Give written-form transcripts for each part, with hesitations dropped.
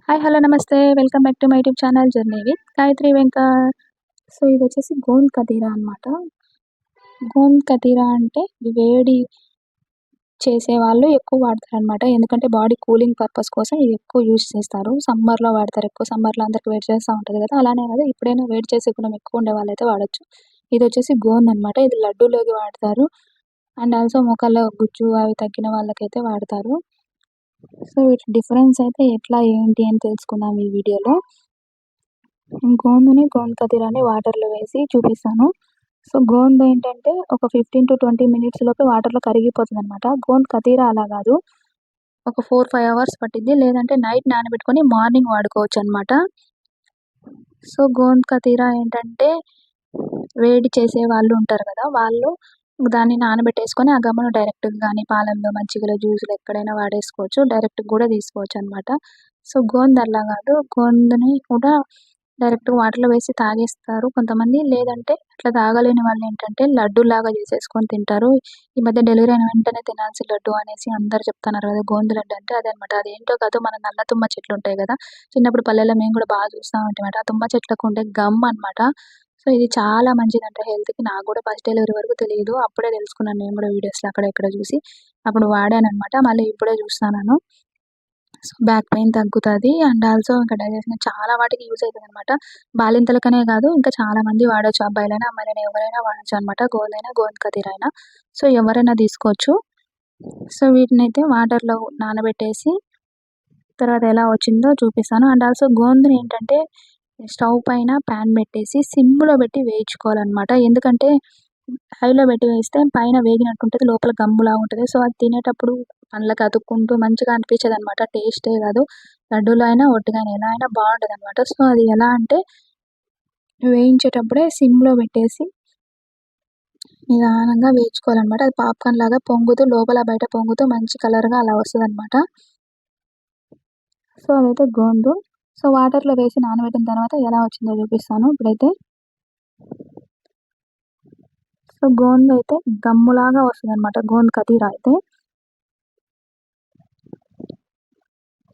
Hi hello నమస్తే welcome back to my YouTube channel journey with Gayatri Venkat. So ఇది వచ్చేసి గోంద్ కతీరా అనమాట. గోంద్ కతీరా అంటే వేడి చేసే వాళ్ళు ఎక్కువ వాడతారు అనమాట. ఎందుకంటే బాడీ కూలింగ్ పర్పస్ కోసం ఇది ఎక్కువ యూజ్ చేస్తారు. సమ్మర్లో వాడతారు ఎక్కువ. సమ్మర్లో అందరికి వేడి చేస్తూ ఉంటుంది కదా, అలానే కదా ఇప్పుడైనా వేడి చేసే గుణం ఎక్కువ ఉండే వాళ్ళైతే వాడచ్చు. ఇది వచ్చేసి గోంద్ అనమాట. ఇది లడ్డూలోకి వాడతారు. అండ్ ఆల్సో మోకాళ్ళ గుజ్జు అవి తగ్గిన వాళ్ళకైతే వాడతారు. సో వీటి డిఫరెన్స్ అయితే ఎట్లా ఏంటి అని తెలుసుకుందాం ఈ వీడియోలో. గోంద్ కతీరాని వాటర్లో వేసి చూపిస్తాను. సో గోంద్ ఏంటంటే ఒక 15 to 20 మినిట్స్ లోపే వాటర్లో కరిగిపోతుంది అనమాట. గోంద్ కతీరా అలా కాదు, ఒక 4-5 అవర్స్ పట్టిద్ది. లేదంటే నైట్ నానబెట్టుకొని మార్నింగ్ వాడుకోవచ్చు అనమాట. సో గోంద్ కతీరా ఏంటంటే వేడి చేసే వాళ్ళు ఉంటారు కదా, వాళ్ళు దాన్ని నానబెట్టేసుకొని ఆ గమ్మును డైరెక్ట్గా కానీ పాలల్లో మజ్జిగలో జ్యూస్లో ఎక్కడైనా వాడేసుకోవచ్చు. డైరెక్ట్గా కూడా తీసుకోవచ్చు అనమాట. సో గోంద్ అలా కాదు, గోంద్ని కూడా డైరెక్ట్గా వాటర్లో వేసి తాగేస్తారు కొంతమంది. లేదంటే అట్లా తాగలేని వాళ్ళు ఏంటంటే లడ్డూలాగా చేసేసుకొని తింటారు. ఈ మధ్య డెలివరీ అయిన వెంటనే తినాల్సిన లడ్డు అనేసి అందరు చెప్తున్నారు కదా, గోంద్ లడ్డు అంటే అదే అనమాట. అదేంటో కాదు, మన నల్ల తుమ్మ చెట్లు ఉంటాయి కదా, చిన్నప్పుడు పల్లెల్లో మేము కూడా బాగా చూస్తూ ఉంటాం. ఆ తుమ్మ చెట్లకు ఉండే గమ్ అనమాట. సో ఇది చాలా మంచిదంట హెల్త్కి. నాకు కూడా ఫస్ట్ డెలివరీ వరకు తెలియదు, అప్పుడే తెలుసుకున్నాను నేను కూడా వీడియోస్లో అక్కడ ఇక్కడ చూసి. అప్పుడు వాడాను అనమాట, మళ్ళీ ఇప్పుడే చూస్తున్నాను. సో బ్యాక్ పెయిన్ తగ్గుతుంది. అండ్ ఆల్సో ఇంకా డైజెషన్ చాలా వాటికి యూజ్ అవుతుంది అనమాట. బాలింతలకనే కాదు, ఇంకా చాలా మంది వాడచ్చు. అబ్బాయిలైనా అమ్మాయిలైనా ఎవరైనా వాడచ్చు అనమాట. గోంద్ అయినా గోంద్ కతీరా అయినా సో ఎవరైనా తీసుకోవచ్చు. సో వీటిని అయితే వాటర్లో నానబెట్టేసి తర్వాత ఎలా వచ్చిందో చూపిస్తాను. అండ్ ఆల్సో గోంద్ని ఏంటంటే స్టవ్ పైన ప్యాన్ పెట్టేసి సిమ్లో పెట్టి వేయించుకోవాలన్నమాట. ఎందుకంటే హైలో పెట్టి వేస్తే పైన వేగినట్టు ఉంటుంది, లోపల గమ్ములా ఉంటుంది. సో అది తినేటప్పుడు పండ్లకి అతుక్కుంటూ మంచిగా అనిపించదు అనమాట. టేస్టే కాదు, లడ్డూలో అయినా ఒట్టిగా అయినా ఎలా అయినా బాగుంటుంది అనమాట. సో అది ఎలా అంటే వేయించేటప్పుడే సిమ్లో పెట్టేసి నిదానంగా వేయించుకోవాలన్నమాట. అది పాప్కార్న్ లాగా పొంగుతూ లోపల బయట పొంగుతూ మంచి కలర్గా అలా వస్తుంది అనమాట. సో అదైతే గోందు. సో వాటర్లో వేసి నానబెట్టిన తర్వాత ఎలా వచ్చిందో చూపిస్తాను ఇప్పుడైతే. సో గోంద్ అయితే గమ్ములాగా వస్తుంది అనమాట, గోంద్ కతీరా అయితే.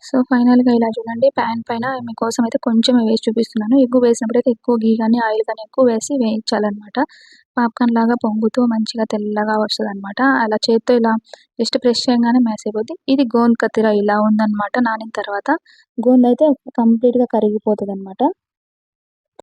సో ఫైనల్గా ఇలా చూడండి, ప్యాన్ పైన మీకోసం అయితే కొంచెం వేసి చూపిస్తున్నాను. ఎక్కువ వేసినప్పుడు అయితే ఎక్కువ గీ కానీ ఆయిల్ కానీ ఎక్కువ వేసి వేయించాలన్నమాట. పాప్కార్న్ లాగా పొంగుతూ మంచిగా తెల్లగా వస్తుంది అనమాట. అలా చేత్తో ఇలా జస్ట్ ప్రెస్ చేయగానే మ్యాష్ అయిపోద్ది. ఇది గోంద్ కతీరా ఇలా ఉందన్నమాట. నానిన తర్వాత గోంద్ అయితే కంప్లీట్గా కరిగిపోతుంది అనమాట.